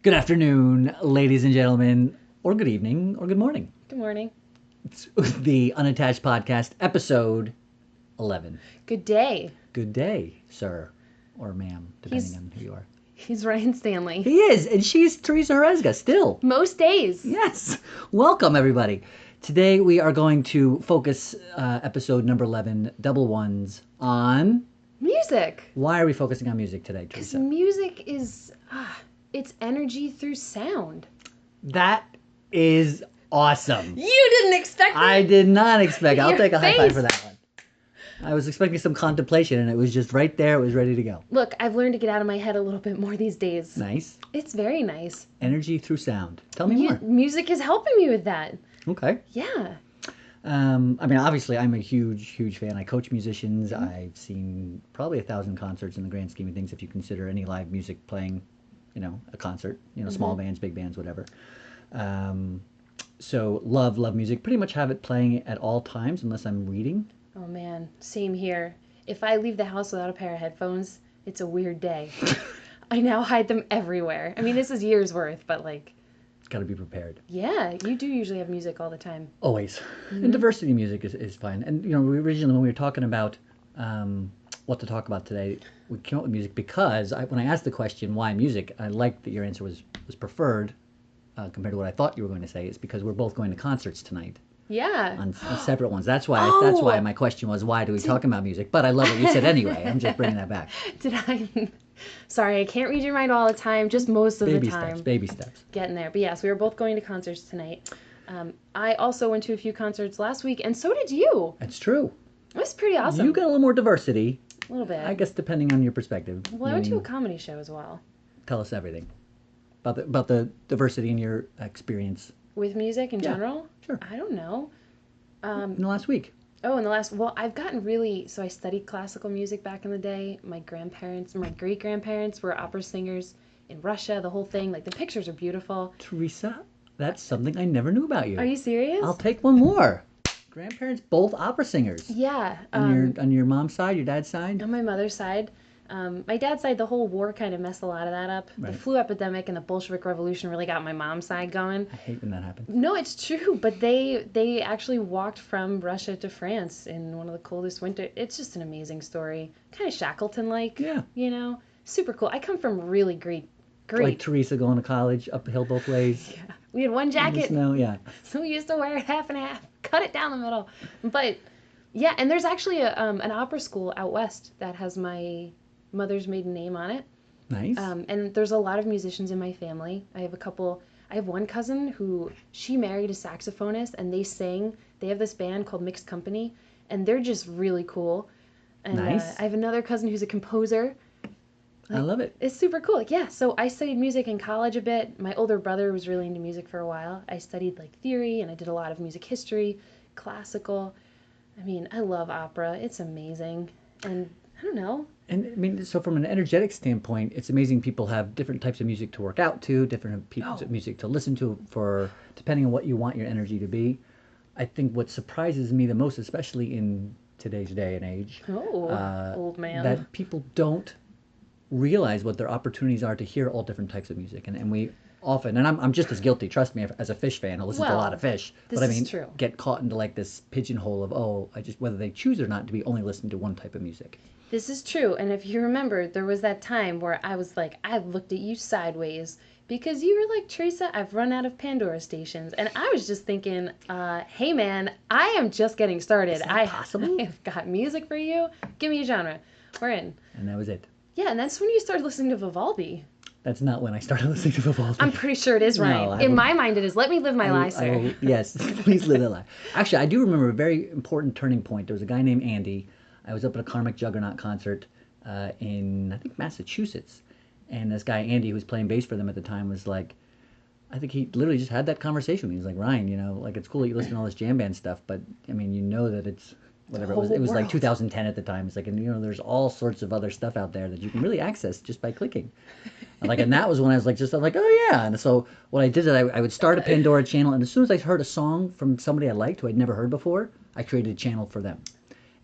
Good afternoon, ladies and gentlemen, or good evening, or good morning. Good morning. It's the Unattached Podcast, episode 11. Good day. Good day, sir, or ma'am, depending on who you are. He's Ryan Stanley. He is, and she's Teresa Horezga, still. Most days. Yes. Welcome, everybody. Today we are going to focus episode number 11, Double Ones, on... Music. Why are we focusing on music today, Because Teresa? music is, it's energy through sound. That is awesome. You didn't expect that? I did not expect it. I'll Your take a high five face. for that one. I was expecting some contemplation, and it was just right there. It was ready to go. Look, I've learned to get out of my head a little bit more these days. Nice. It's very nice. Energy through sound. Tell me more. Music is helping me with that. Okay. Yeah. I mean, obviously, I'm a huge fan. I coach musicians. I've seen probably 1,000 concerts in the grand scheme of things, if you consider any live music playing, a concert. Small bands, big bands, whatever. So love music. Pretty much have it playing at all times, unless I'm reading. Oh, man. Same here. If I leave the house without a pair of headphones, it's a weird day. I now hide them everywhere. I mean, this is years worth, but Got to be prepared. Yeah, you do usually have music all the time. Always. And diversity music is fine. And, originally when we were talking about what to talk about today, we came up with music because when I asked the question, why music, I liked that your answer was preferred compared to what I thought you were going to say. It's because we're both going to concerts tonight. Yeah. On separate ones. That's why my question was, why do we talk about music? But I love what you said anyway. I'm just bringing that back. Did I? Sorry, I can't read your mind all the time, just most of the time. Baby steps. Getting there. But yes, we were both going to concerts tonight. I also went to a few concerts last week, and so did you. That's true. It was pretty awesome. You got a little more diversity. A little bit. I guess depending on your perspective. Well, I went to a comedy show as well. Tell us everything. About the diversity in your experience. With music in general? Sure. I don't know. In the last week. I've gotten so I studied classical music back in the day. My great-grandparents were opera singers in Russia, the whole thing. The pictures are beautiful. Teresa, that's something I never knew about you. Are you serious? I'll take one more. Grandparents, both opera singers. Yeah. On your mom's side, your dad's side? On my mother's side. My dad's side, the whole war kind of messed a lot of that up. Right. The flu epidemic and the Bolshevik Revolution really got my mom's side going. I hate when that happens. No, it's true, but they actually walked from Russia to France in one of the coldest winters. It's just an amazing story. Kind of Shackleton-like. Yeah. Super cool. I come from really great. Like Teresa going to college, uphill both ways. Yeah. We had one jacket. Yeah. So we used to wear it half and half. Cut it down the middle. But, yeah, and there's actually an opera school out west that has my mother's maiden name on it. Nice. And there's a lot of musicians in my family. I have one cousin who, she married a saxophonist, and they have this band called Mixed Company, and they're just really cool. And nice. I have another cousin who's a composer. I love it. It's super cool. Yeah, so I studied music in college a bit. My older brother was really into music for a while. I studied theory, and I did a lot of music history, classical. I mean, I love opera. It's amazing. And I don't know. And I mean, so from an energetic standpoint, it's amazing people have different types of music to work out to, different types of music to listen to for depending on what you want your energy to be. I think what surprises me the most, especially in today's day and age, old man, that people don't realize what their opportunities are to hear all different types of music. And we often, and I'm just as guilty, trust me, as a Phish fan, I listen to a lot of Phish, but I mean, true. Get caught into this pigeonhole of, whether they choose or not to be only listening to one type of music. This is true, and if you remember, there was that time where I was I looked at you sideways because you were like, Teresa, I've run out of Pandora stations, and I was just thinking, hey man, I am just getting started. Is that possible? I've got music for you. Give me a genre. We're in. And that was it. Yeah, and that's when you started listening to Vivaldi. That's not when I started listening to Vivaldi. I'm pretty sure it is, Ryan. No, in my mind, it is. Let me live my lie, sir. Yes, please live that lie. Actually, I do remember a very important turning point. There was a guy named Andy. I was up at a Karmic Juggernaut concert in, I think, Massachusetts. And this guy, Andy, who was playing bass for them at the time, was like, I think he literally just had that conversation with me. He was like, Ryan, it's cool that you listen to all this jam band stuff, but, I mean, that it's, whatever it was. It was like 2010 at the time. It's there's all sorts of other stuff out there that you can really access just by clicking. And that was when I was oh yeah. And so what I did is I would start a Pandora channel, and as soon as I heard a song from somebody I liked who I'd never heard before, I created a channel for them.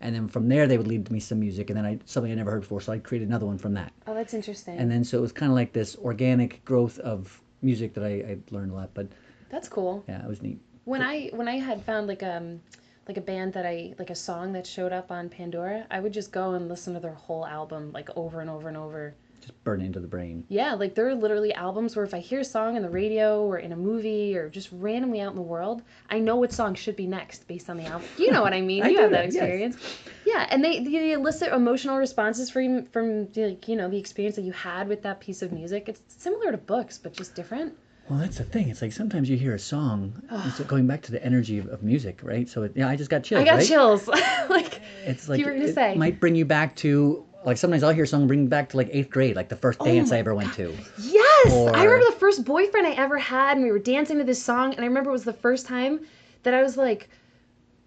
And then from there, they would lead me some music, and then something I never heard before, so I'd create another one from that. Oh, that's interesting. And then so it was kind of like this organic growth of music that I learned a lot. But That's cool. yeah, it was neat. When I had found like a band that I like a song that showed up on Pandora, I would just go and listen to their whole album like over and over and over. Just burn into the brain. Yeah, like there are literally albums where if I hear a song in the radio or in a movie or just randomly out in the world, I know what song should be next based on the album. You know what I mean? I You do have that know, yes. experience. Yeah, and they elicit emotional responses from like, you know, the experience that you had with that piece of music. It's similar to books, but just different. Well, that's the thing. It's like sometimes you hear a song, it's going back to the energy of music, right? So, yeah, I just got chills, I got right? chills. Like It's like you were gonna it say. might bring you back to, like, sometimes I'll hear a song bring me back to, like, 8th grade, like the first dance I ever went to. Yes! Or- I remember the first boyfriend I ever had, and we were dancing to this song, and I remember it was the first time that I was like,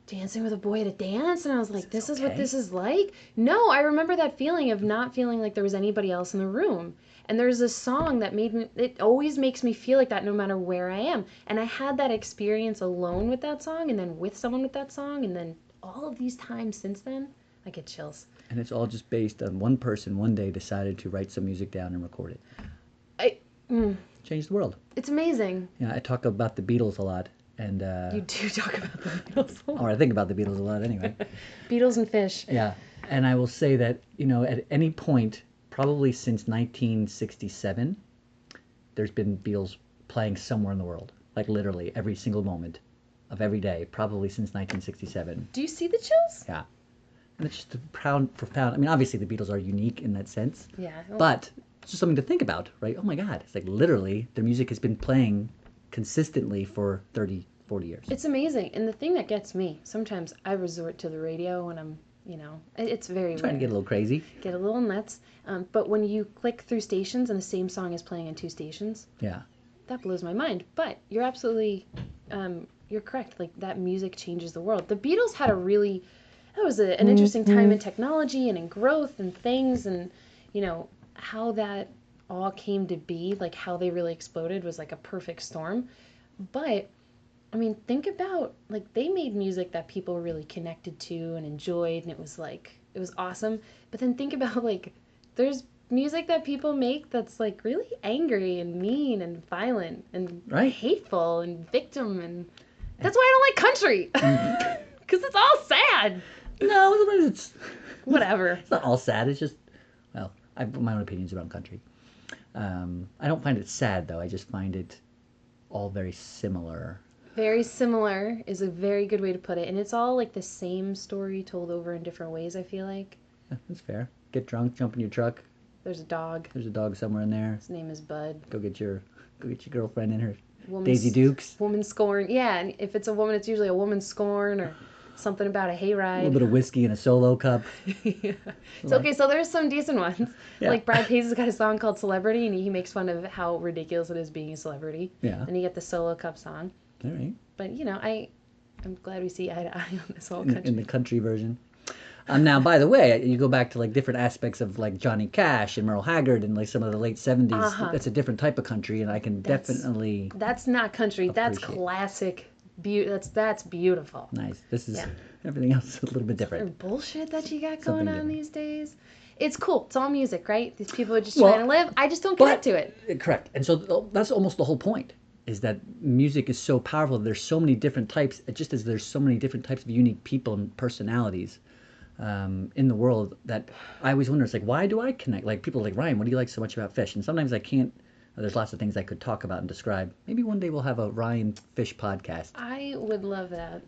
dancing with a boy at a dance, and I was like, this is what okay? this is like? No, I remember that feeling of not feeling like there was anybody else in the room. And there's this song that made me, it always makes me feel like that no matter where I am. And I had that experience alone with that song, and then with someone with that song, and then all of these times since then, I get chills. And it's all just based on one person one day decided to write some music down and record it. Changed the world. It's amazing. Yeah, I talk about the Beatles a lot. And, You do talk about the Beatles a lot. or I think about the Beatles a lot anyway. Beatles and Phish. Yeah. And I will say that, you know, at any point, probably since 1967, there's been Beatles playing somewhere in the world. Like literally every single moment of every day, probably since 1967. Do you see the chills? Yeah. And it's just a profound. I mean, obviously the Beatles are unique in that sense, Yeah. but it's just something to think about, right? Oh my God. It's like literally their music has been playing consistently for 30, 40 years. It's amazing. And the thing that gets me, sometimes I resort to the radio when I'm, you know, it's very Trying to get a little crazy. get a little nuts. But when you click through stations and the same song is playing on two stations, Yeah. that blows my mind. But you're absolutely, you're correct. Like that music changes the world. The Beatles had a really, that was an interesting time in technology and in growth and things, and you know how that all came to be. Like how they really exploded was like a perfect storm. But I mean, think about like they made music that people really connected to and enjoyed, and it was awesome. But then think about like there's music that people make that's like really angry and mean and violent and Right. hateful and victim, and that's why I don't like country because it's all sad. No, it's Whatever. It's not all sad. It's just, well, I have my own opinions about country. I don't find it sad, though. I just find it all very similar. Very similar is a very good way to put it, and it's all like the same story told over in different ways. I feel like Yeah, that's fair. Get drunk, jump in your truck. there's a dog. There's a dog somewhere in there. His name is Bud. Go get your girlfriend in her Woman Daisy Dukes. Woman scorn. Yeah, and if it's a woman, it's usually a woman scorn or something about a A hayride. little bit of whiskey in a solo cup. Yeah. So okay, so there's some decent ones. Yeah. Like Brad Paisley's got a song called Celebrity, and he makes fun of how ridiculous it is being a celebrity. Yeah. And you get the solo cup song. All right. But you know, I'm glad we see eye to eye on this whole In country. the country version. Now, by the way, you go back to like different aspects of like Johnny Cash and Merle Haggard and like some of the late 70s. Uh-huh. That's a different type of country, and I can definitely. That's not country. That's Appreciate. classic. That's beautiful. Nice. This is Yeah. everything else is a little bit Or different. bullshit that you got Something going on different. these days. It's cool. It's all music, right? These people are just Well, trying to live. I just don't but- connect to it. Correct. And so that's almost the whole point, is that music is so powerful. There's so many different types, just as there's so many different types of unique people and personalities in the world, that I always wonder, it's like, why do I connect? Like people are like, Ryan, what do you like so much about Phish? And sometimes I can't. There's lots of things I could talk about and describe. Maybe one day we'll have a Ryan Phish podcast. I would love that.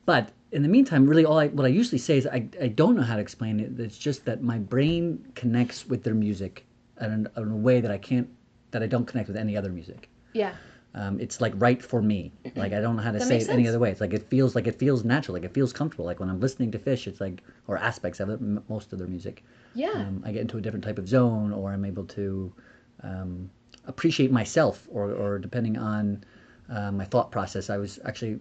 But in the meantime, really, what I usually say is I don't know how to explain it. It's just that my brain connects with their music in a way that I don't connect with any other music. Yeah. It's like right for me. Like I don't know how to That say makes it any sense. other way. It's like it feels natural. Like it feels comfortable. Like when I'm listening to Phish, it's like, or aspects of it, most of their music. Yeah. I get into a different type of zone, or I'm able to appreciate myself, or depending on my thought process. I've seen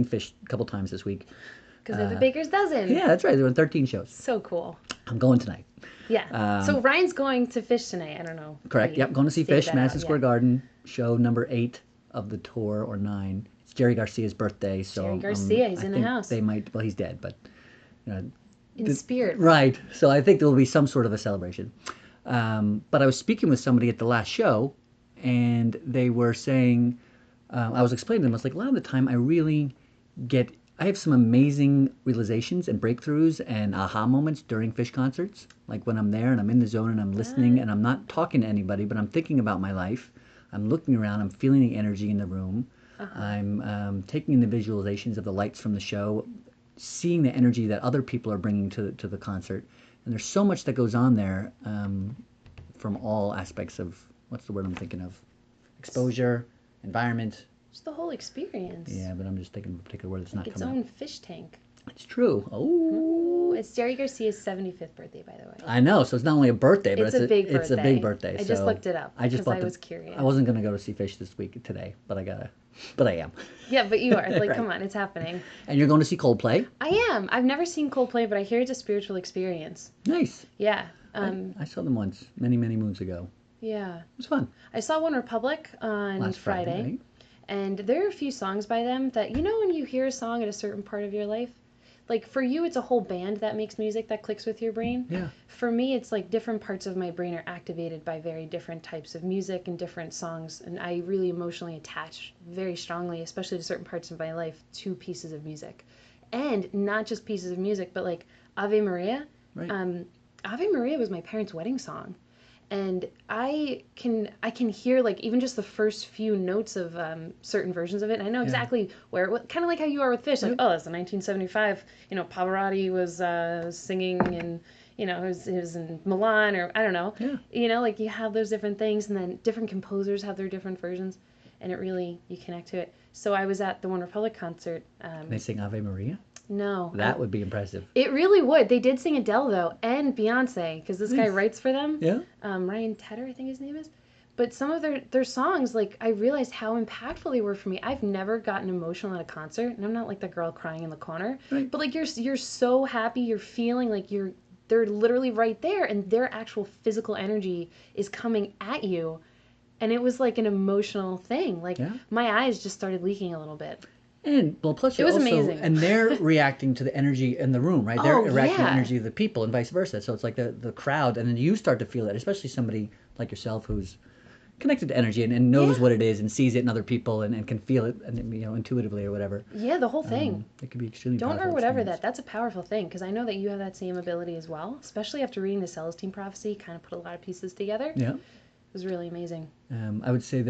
Phish a couple times this week. Because they're the Baker's Dozen. Yeah, that's right. They're on 13 shows. So cool. I'm going tonight. Yeah. So Ryan's going to Phish tonight. I don't know. Correct. Yep, going to see Save Phish, that Madison out, Square yeah. Garden, show number 8 of the tour, or 9. It's Jerry Garcia's birthday, so Jerry Garcia, he's I in the think house. They might. Well, he's dead, but In spirit. right. So I think there will be some sort of a celebration. But I was speaking with somebody at the last show, and they were saying, I was explaining to them, I was like, a lot of the time I have some amazing realizations and breakthroughs and aha moments during Phish concerts. Like when I'm there and I'm in the zone and I'm listening and I'm not talking to anybody, but I'm thinking about my life. I'm looking around, I'm feeling the energy in the room. I'm taking in the visualizations of the lights from the show, seeing the energy that other people are bringing to the concert. And there's so much that goes on there from all aspects of, what's the word I'm thinking of? Exposure, environment. It's the whole experience. Yeah, but I'm just thinking of a particular word that's like not its coming own up. fish tank. It's true. Oh, It's Jerry Garcia's 75th birthday, by the way. I know. So it's not only a birthday, but It's a big it's a big birthday. I just looked it up because I was curious. I wasn't gonna go to see Phish this week today, but I am. Yeah, but you are. Like, Right. come on, it's happening. And you're going to see Coldplay. I am. I've never seen Coldplay, but I hear it's a spiritual experience. Nice. Yeah. I saw them once, many moons ago. Yeah. It was fun. I saw One Republic on Last Friday, right? and there are a few songs by them that, you know, when you hear a song at a certain part of your life, like for you, it's a whole band that makes music that clicks with your brain. Yeah. For me, it's like different parts of my brain are activated by very different types of music and different songs. And I really emotionally attach very strongly, especially to certain parts of my life, to pieces of music. And not just pieces of music, but like Ave Maria. Right. Ave Maria was my parents' wedding song. And I can hear like even just the first few notes of certain versions of it. And I know exactly where it was, kind of like how you are with Phish. Like, oh, that's the 1975. You know, Pavarotti was singing, and you know, it was in Milan, or I don't know. Yeah. You know, like you have those different things, and then different composers have their different versions, and it really, you connect to it. So I was at the One Republic concert. They sing Ave Maria? No. That would be impressive. It really would. They did sing Adele, though, and Beyonce, because this guy writes for them. Yeah. Ryan Tedder, I think his name is. But some of their songs, like, I realized how impactful they were for me. I've never gotten emotional at a concert, and I'm not like the girl crying in the corner. Right. But, like, you're so happy, you're feeling like they're literally right there, and their actual physical energy is coming at you. And it was like an emotional thing. Like, my eyes just started leaking a little bit. And well, plus it was amazing. And they're reacting to the energy in the room, right? They're reacting to the energy of the people, and vice versa. So it's like the crowd, and then you start to feel it, especially somebody like yourself who's connected to energy and knows what it is and sees it in other people and can feel it, and you know, intuitively or whatever. Yeah, the whole thing. It could be extremely Don't powerful or whatever experience. that's a powerful thing, because I know that you have that same ability as well. Especially after reading the Celestine Prophecy, kind of put a lot of pieces together. Yeah. It was really amazing. I would say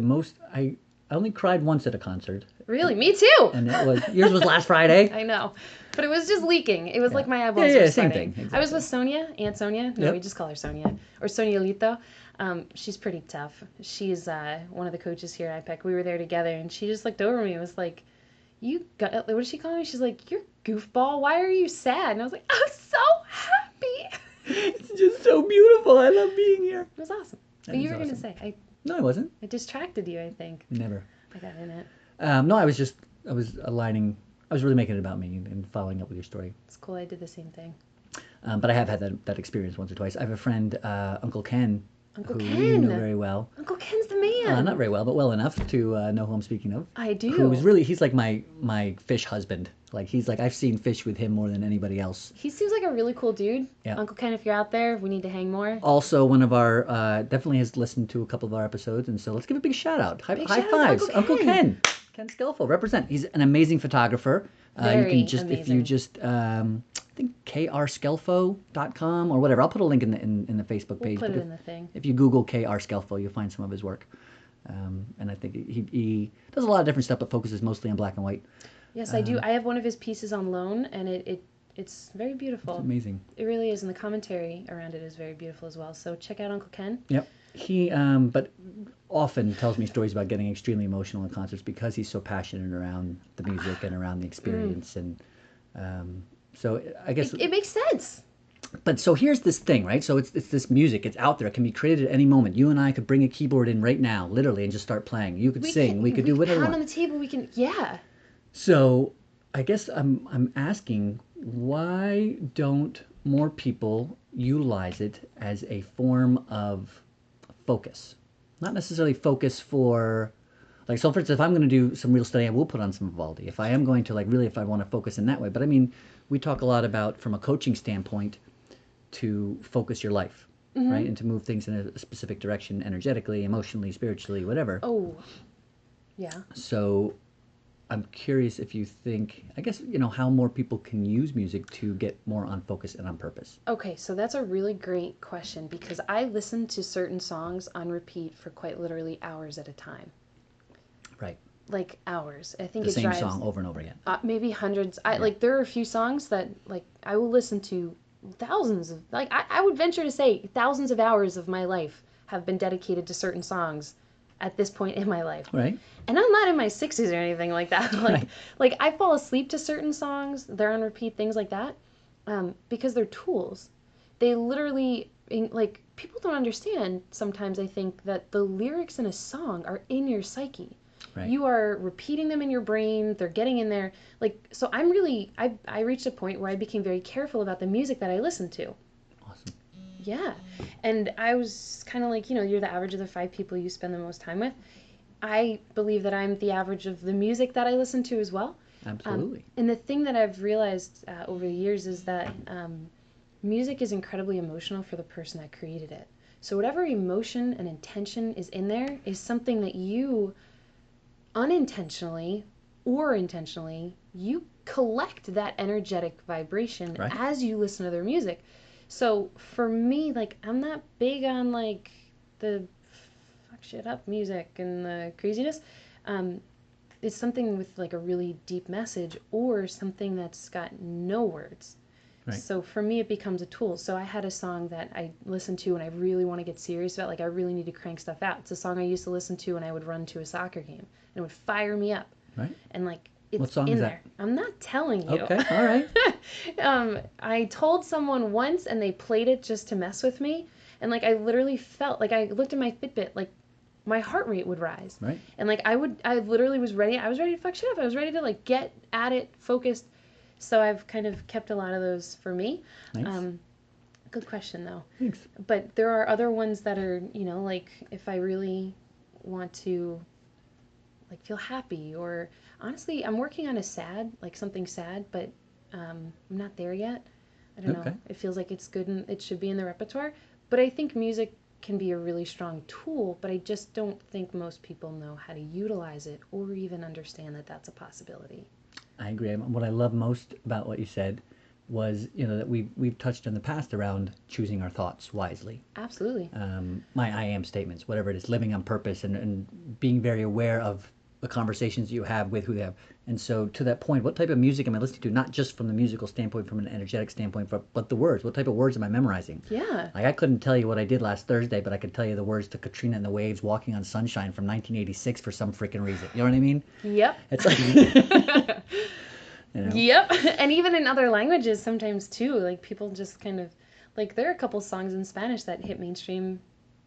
I only cried once at a concert. Really? Me too! And yours was last Friday. I know. But it was just leaking. It was like my eyeballs were same sweating. thing. Exactly. I was with Sonia, Aunt Sonia. No, we just call her Sonia. Or Sonia Lito. She's pretty tough. She's one of the coaches here at IPEC. We were there together, and she just looked over me and was like, what did she call me? She's like, you're goofball. Why are you sad? And I was like, I'm so happy. It's just so beautiful. I love being here. It was awesome. But you were going to say. No, I wasn't. I distracted you, I think. Never. I got in it. No, I was aligning. I was really making it about me and following up with your story. It's cool. I did the same thing. But I have had that experience once or twice. I have a friend, Uncle Ken, Uncle who Ken. you know very well. Uncle Ken's the man. Not very well, but well enough to know who I'm speaking of. I do. He's like my Phish husband. Like I've seen Phish with him more than anybody else. He seems like a really cool dude. Yeah. Uncle Ken, if you're out there, we need to hang more. Also, one of our definitely has listened to a couple of our episodes, and so let's give a big shout out. High Big shout out to fives, Uncle Ken. Ken Skillful, represent. He's an amazing photographer. You can amazing. if you just I think krskelfo.com or whatever. I'll put a link in the Facebook page. We'll put it in the thing. If you Google K.R. Skelfo, you'll find some of his work. And I think he does a lot of different stuff, but focuses mostly on black and white. Yes, I do. I have one of his pieces on loan, and it's very beautiful. It's amazing. It really is, and the commentary around it is very beautiful as well. So check out Uncle Ken. Yep. He but often tells me stories about getting extremely emotional in concerts because he's so passionate around the music and around the experience, and so I guess It makes sense. But so here's this thing, right? So it's this music. It's out there. It can be created at any moment. You and I could bring a keyboard in right now, literally, and just start playing. You could sing. We could do whatever we pound want. on the table. We can, yeah. So I guess I'm asking, why don't more people utilize it as a form of focus? Not necessarily focus for, like, so for instance, if I'm going to do some real study, I will put on some Vivaldi. If I am going to, like, really, if I want to focus in that way. But I mean, we talk a lot about, from a coaching standpoint, to focus your life. right? And to move things in a specific direction energetically, emotionally, spiritually, whatever. Oh, yeah. So I'm curious if you think, I guess, how more people can use music to get more on focus and on purpose. Okay, so that's a really great question because I listen to certain songs on repeat for quite literally hours at a time. Right. Like hours. I think The it same drives song over and over again. maybe hundreds. Like there are a few songs that like I will listen to thousands of like I would venture to say thousands of hours of my life have been dedicated to certain songs at this point in my life. Right. And I'm not in my 60s or anything like that. Like Right. like I fall asleep to certain songs, they're on repeat, things like that, because they're tools. They literally like people don't understand sometimes. I think that the lyrics in a song are in your psyche. Right. You are repeating them in your brain. They're getting in there. Like so, I reached a point where I became very careful about the music that I listened to. Awesome. Yeah, and I was kind of like, you're the average of the 5 people you spend the most time with. I believe that I'm the average of the music that I listen to as well. Absolutely. And the thing that I've realized over the years is that music is incredibly emotional for the person that created it. So whatever emotion and intention is in there is something that you unintentionally or intentionally, you collect that energetic vibration Right. as you listen to their music. So for me, like, I'm not big on like the fuck shit up music and the craziness. It's something with like a really deep message or something that's got no words. Right. So for me, it becomes a tool. So I had a song that I listened to and I really want to get serious about. Like, I really need to crank stuff out. It's a song I used to listen to when I would run to a soccer game. And it would fire me up. Right. And, like, it's What song in is there. that? I'm not telling you. Okay. All right. I told someone once and they played it just to mess with me. And, like, I literally felt, like, I looked at my Fitbit, like, my heart rate would rise. Right. And, like, I literally was ready. I was ready to fuck shit up. I was ready to, like, get at it, focused. So I've kind of kept a lot of those for me. Nice. Good question, though. Thanks. But there are other ones that are, like if I really want to, like, feel happy, or honestly, I'm working on like something sad, but I'm not there yet. I don't know. It feels like it's good and it should be in the repertoire. But I think music can be a really strong tool, but I just don't think most people know how to utilize it or even understand that that's a possibility. I agree. What I love most about what you said was, that we've touched in the past around choosing our thoughts wisely. Absolutely. My I am statements, whatever it is, living on purpose and being very aware of the conversations you have with who they have. And so to that point, what type of music am I listening to? Not just from the musical standpoint, from an energetic standpoint, but the words. What type of words am I memorizing? Yeah. Like, I couldn't tell you what I did last Thursday, but I could tell you the words to Katrina and the Waves, Walking on Sunshine from 1986 for some freaking reason. You know what I mean? Yep. It's like... Yep. And even in other languages sometimes too, like people just kind of, like there are a couple songs in Spanish that hit mainstream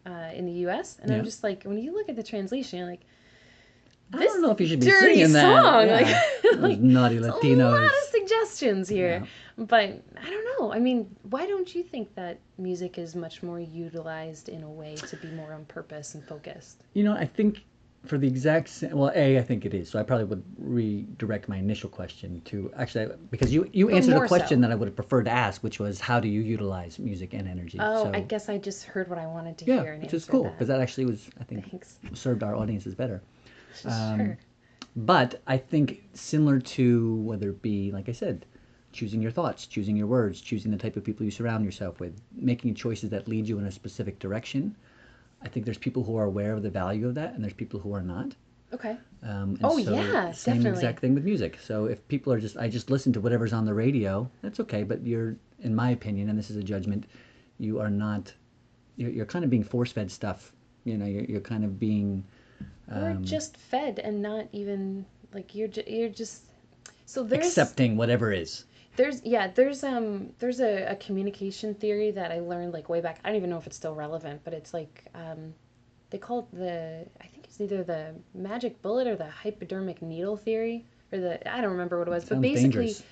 in the US, and I'm just like, when you look at the translation, you're like, I don't know if you should be dirty singing that. song. Yeah. Those naughty Latinos. A lot of suggestions here. Yeah. But I don't know. I mean, why don't you think that music is much more utilized in a way to be more on purpose and focused? I think for the exact same, well, I think it is. So I probably would redirect my initial question to, actually, because you answered a question that I would have preferred to ask, which was, how do you utilize music and energy? Oh, so, I guess I just heard what I wanted to hear. Yeah, which is cool, because that actually was, I think, served our audiences better. Sure. But I think similar to whether it be, like I said, choosing your thoughts, choosing your words, choosing the type of people you surround yourself with, making choices that lead you in a specific direction. I think there's people who are aware of the value of that, and there's people who are not. Okay. Yeah, same definitely. Exact thing with music. So if people are I just listen to whatever's on the radio, that's okay. But you're, in my opinion, and this is a judgment, you are not. You're kind of being force-fed stuff. You're kind of being. Or just fed and not even like you're just. So there's accepting whatever is. There's a communication theory that I learned like way back. I don't even know if it's still relevant, but it's like they call it I think it's either the magic bullet or the hypodermic needle theory, or I don't remember what it was, but basically dangerous.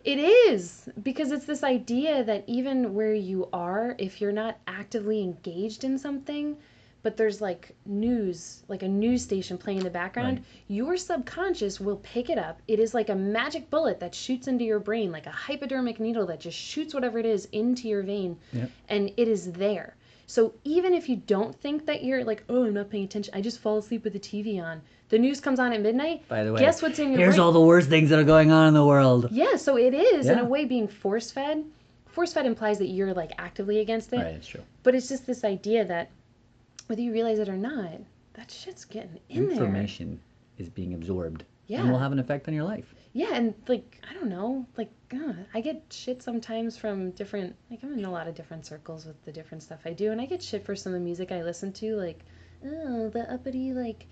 It is, because it's this idea that even where you are, if you're not actively engaged in something, but there's like a news station playing in the background, right, your subconscious will pick it up. It is like a magic bullet that shoots into your brain, like a hypodermic needle that just shoots whatever it is into your vein, yep, and it is there. So even if you don't think that you're like, oh, I'm not paying attention, I just fall asleep with the TV on. The news comes on at midnight. By the way, guess what's in your here's brain? all the worst things that are going on in the world. Yeah, so it is in Yeah. a way being force fed. Force fed implies that you're like actively against it. Right, it's true. But it's just this idea that whether you realize it or not, that shit's getting in there. Information is being absorbed. Yeah. And will have an effect on your life. Yeah, and like, I don't know, like, I get shit sometimes from different, like, I'm in a lot of different circles with the different stuff I do, and I get shit for some of the music I listen to, like, oh, the uppity, like,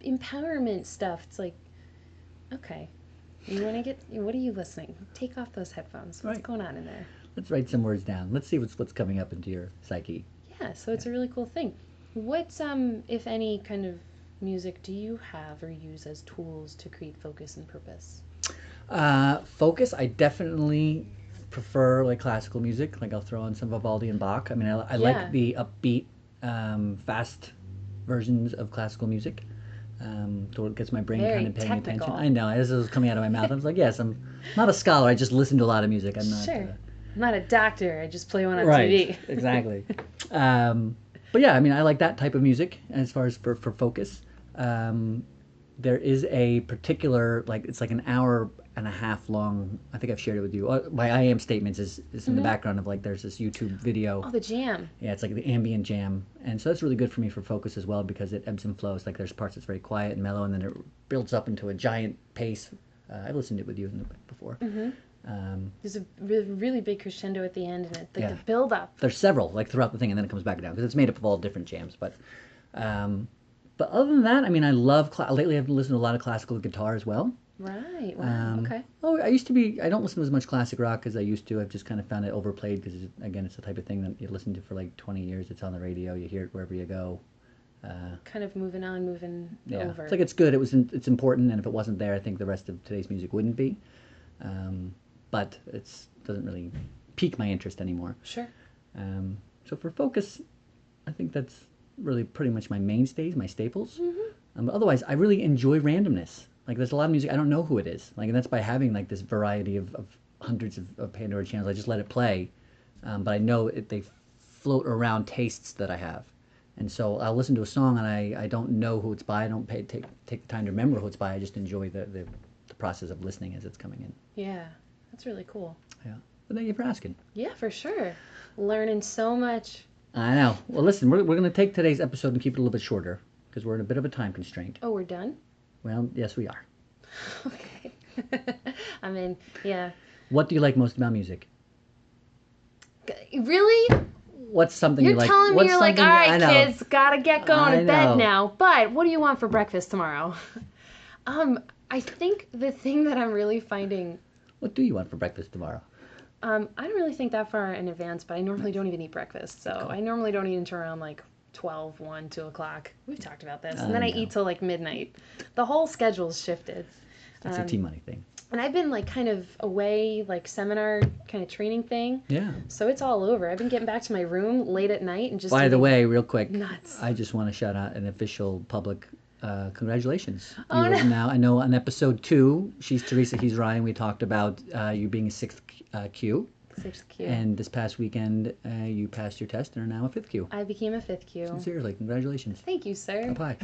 empowerment stuff. It's like, okay, you want to get, what are you listening? Take off those headphones. What's Right. going on in there? Let's write some words down. Let's see what's coming up into your psyche. Yeah, so it's a really cool thing. What, if any, kind of music do you have or use as tools to create focus and purpose? Focus, I definitely prefer like classical music. Like I'll throw on some Vivaldi and Bach. I mean, I Yeah. like the upbeat, fast versions of classical music. So it gets my brain Very kind of paying technical. attention. I know, as it was coming out of my mouth, I was like, yes, I'm not a scholar. I just listen to a lot of music. I'm not. Sure. I'm not a doctor. I just play one on Right, TV. exactly. But yeah, I mean, I like that type of music as far as for focus. There is a particular, like, it's like an hour and a half long, I think I've shared it with you. My I am statements is in the background of like, there's this YouTube video. Oh, the jam. Yeah, it's like the ambient jam. And so that's really good for me for focus as well because it ebbs and flows. Like there's parts that's very quiet and mellow and then it builds up into a giant pace. I've listened to it with you before. There's a really big crescendo at the end, and it's like Yeah. the build up. There's several like throughout the thing and then it comes back down because it's made up of all different jams. But other than that, I mean, I love, lately I've listened to a lot of classical guitar as well. Right. Wow. Okay. Oh, I don't listen to as much classic rock as I used to. I've just kind of found it overplayed because, again, it's the type of thing that you listen to for like 20 years. It's on the radio. You hear it wherever you go. Kind of moving Yeah. over. It's like it's good. It's important. And if it wasn't there, I think the rest of today's music wouldn't be. But it doesn't really pique my interest anymore. Sure. So for focus, I think that's really pretty much my mainstays, my staples. But otherwise, I really enjoy randomness. Like there's a lot of music I don't know who it is. Like, and that's by having like this variety of hundreds of Pandora channels. I just let it play, but I know they float around tastes that I have, and so I'll listen to a song and I don't know who it's by. I don't take the time to remember who it's by. I just enjoy the process of listening as it's coming in. Yeah. That's really cool. Yeah. But thank you for asking. Yeah, for sure. Learning so much. I know. Well, listen, we're going to take today's episode and keep it a little bit shorter because we're in a bit of a time constraint. Oh, we're done? Well, yes, we are. Okay. I mean, yeah. What do you like most about music? Really? What's something You're you like? telling me What's you're like, all something- I right, know. kids, gotta get going I to bed know. now. But what do you want for breakfast tomorrow? I think the thing that I'm really finding, What do you want for breakfast tomorrow? I don't really think that far in advance, but I normally don't even eat breakfast. So I normally don't eat until around like 12, 1, 2 o'clock. We've talked about this. And then I know. eat till like midnight. The whole schedule's shifted. It's a T-Money thing. And I've been like kind of away, like seminar kind of training thing. Yeah. So it's all over. I've been getting back to my room late at night and just By the eating way, real quick, nuts. I just want to shout out an official public congratulations. Oh, You no. are now, I know on episode 2, she's Teresa, he's Ryan, we talked about you being a 6th Q. 6th Q. And this past weekend, you passed your test and are now a 5th Q. I became a 5th Q. Sincerely, congratulations. Thank you, sir. Bye.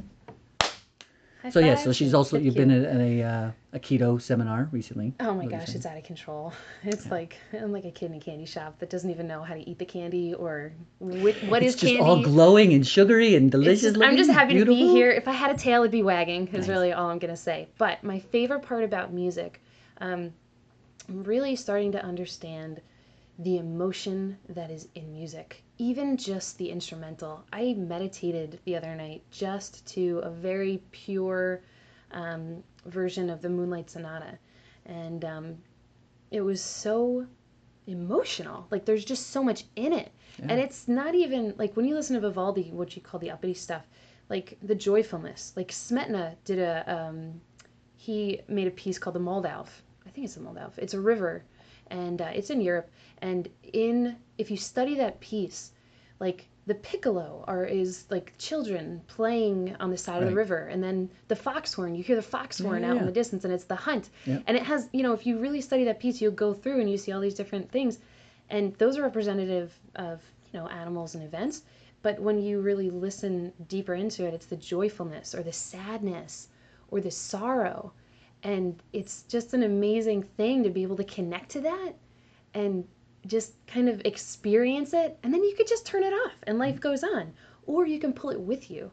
High So yeah, five. so she's also, 5th you've Q. been at a akido seminar recently. Oh my What were you gosh, saying? it's out of control. It's like I'm like a kid in a candy shop that doesn't even know how to eat the candy or what is It's just candy. all glowing and sugary and It's delicious just- looking. I'm just happy to be beautiful. here. If I had a tail, it'd be wagging. Is Nice. really all I'm gonna say. But my favorite part about music, I'm really starting to understand the emotion that is in music, even just the instrumental. I meditated the other night just to a very pure version of the Moonlight Sonata, and it was so emotional. Like there's just so much in it, and it's not even like when you listen to Vivaldi, what you call the uppity stuff, like the joyfulness. Like Smetana did he made a piece called the Moldau. I think it's the Moldau. It's a river, and it's in Europe. And if you study that piece, like the piccolo is like children playing on the side of the Right. river, and then the foxhorn, you hear the foxhorn out in Yeah. the distance, and it's the hunt. Yeah. And it has, if you really study that piece, you'll go through and you see all these different things, and those are representative of animals and events. But when you really listen deeper into it, it's the joyfulness or the sadness or the sorrow. And it's just an amazing thing to be able to connect to that and just kind of experience it. And then you could just turn it off and life goes on. Or you can pull it with you.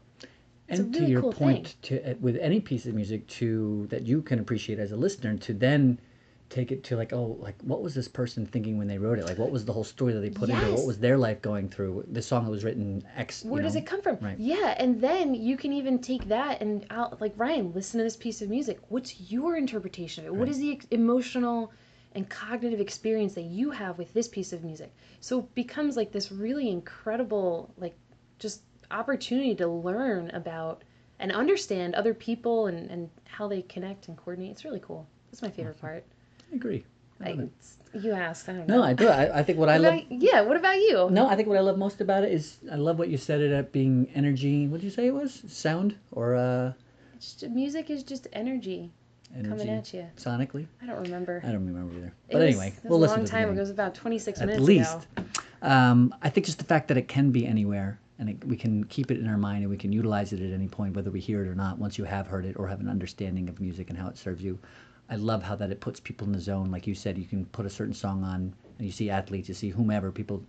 It's And a really to your cool point, thing. with any piece of music that you can appreciate as a listener, to then take it to like, oh, like what was this person thinking when they wrote it? Like what was the whole story that they put into it? What Yes. was their life going through? The song that was written X, Where does it come from? right? Yeah, and then you can even take that and like Ryan, listen to this piece of music. What's your interpretation of it? What Right. is the emotional and cognitive experience that you have with this piece of music? So it becomes like this really incredible, like just opportunity to learn about and understand other people and how they connect and coordinate. It's really cool. That's my favorite part. I agree. I love it. You asked, I don't No, know. I do. I think what I love. Yeah, what about you? No, I think what I love most about it is I love what you said it at being energy. What did you say it was? Sound or Music is just energy coming energy at you. sonically? I don't remember. I don't remember either. But anyway, It was we'll a listen long to the time ago. It beginning. was about 26 At minutes least. ago. I think just the fact that it can be anywhere and we can keep it in our mind and we can utilize it at any point, whether we hear it or not, once you have heard it or have an understanding of music and how it serves you. I love how that it puts people in the zone. Like you said, you can put a certain song on and you see athletes, you see whomever, people,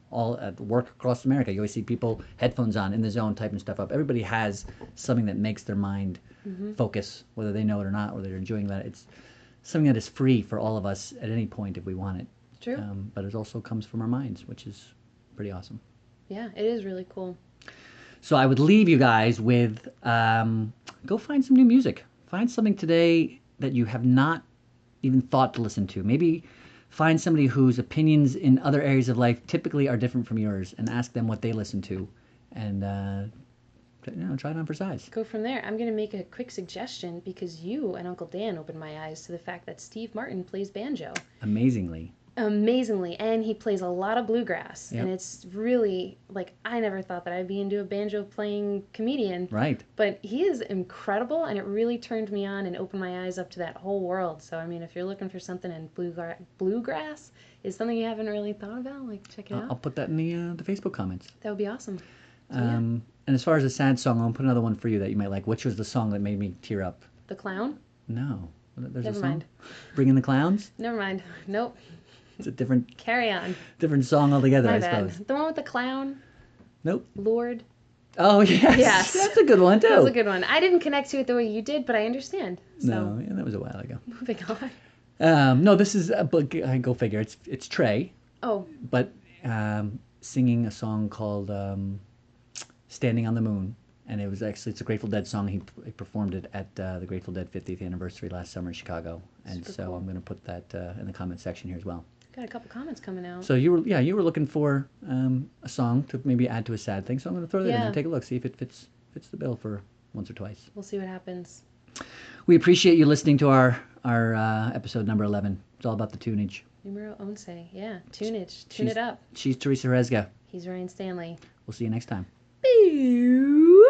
all at work across America. You always see people headphones on in the zone typing stuff up. Everybody has something that makes their mind focus, whether they know it or not, or they're enjoying that. It's something that is free for all of us at any point if we want it. True. But it also comes from our minds, which is pretty awesome. Yeah, it is really cool. So I would leave you guys with go find some new music. Find something today that you have not even thought to listen to. Maybe find somebody whose opinions in other areas of life typically are different from yours and ask them what they listen to and try it on for size. Go from there. I'm going to make a quick suggestion because you and Uncle Dan opened my eyes to the fact that Steve Martin plays banjo. Amazingly. And he plays a lot of bluegrass. Yep. And it's really, like, I never thought that I'd be into a banjo playing comedian. Right. But he is incredible, and it really turned me on and opened my eyes up to that whole world. So, I mean, if you're looking for something in bluegrass is something you haven't really thought about, like, check it out. I'll put that in the Facebook comments. That would be awesome. So, And as far as a sad song, I'll put another one for you that you might like. Which was the song that made me tear up? The Clown? No. There's Never a song? mind. Bring in the Clowns? Never mind. Nope. It's a different Carry on. song altogether, My I bad. suppose. The one with the clown? Nope. Lord? Oh, yes. Yes. That's a good one, too. That was a good one. I didn't connect to it the way you did, but I understand. So, No, yeah, that was a while ago. moving on. No, this is, go figure, it's Trey, Oh, but singing a song called Standing on the Moon. And it's a Grateful Dead song. He performed it at the Grateful Dead 50th anniversary last summer in Chicago. And Super so cool. I'm going to put that in the comment section here as well. got a couple comments coming out. So you were looking for a song to maybe add to a sad thing. So I'm going to throw that in there Yeah. and take a look, see if it fits the bill for once or twice. We'll see what happens. We appreciate you listening to our episode number 11. It's all about the tunage. Numero once. Yeah. Tunage. Tune it up. She's Teresa Rezga. He's Ryan Stanley. We'll see you next time. Boo.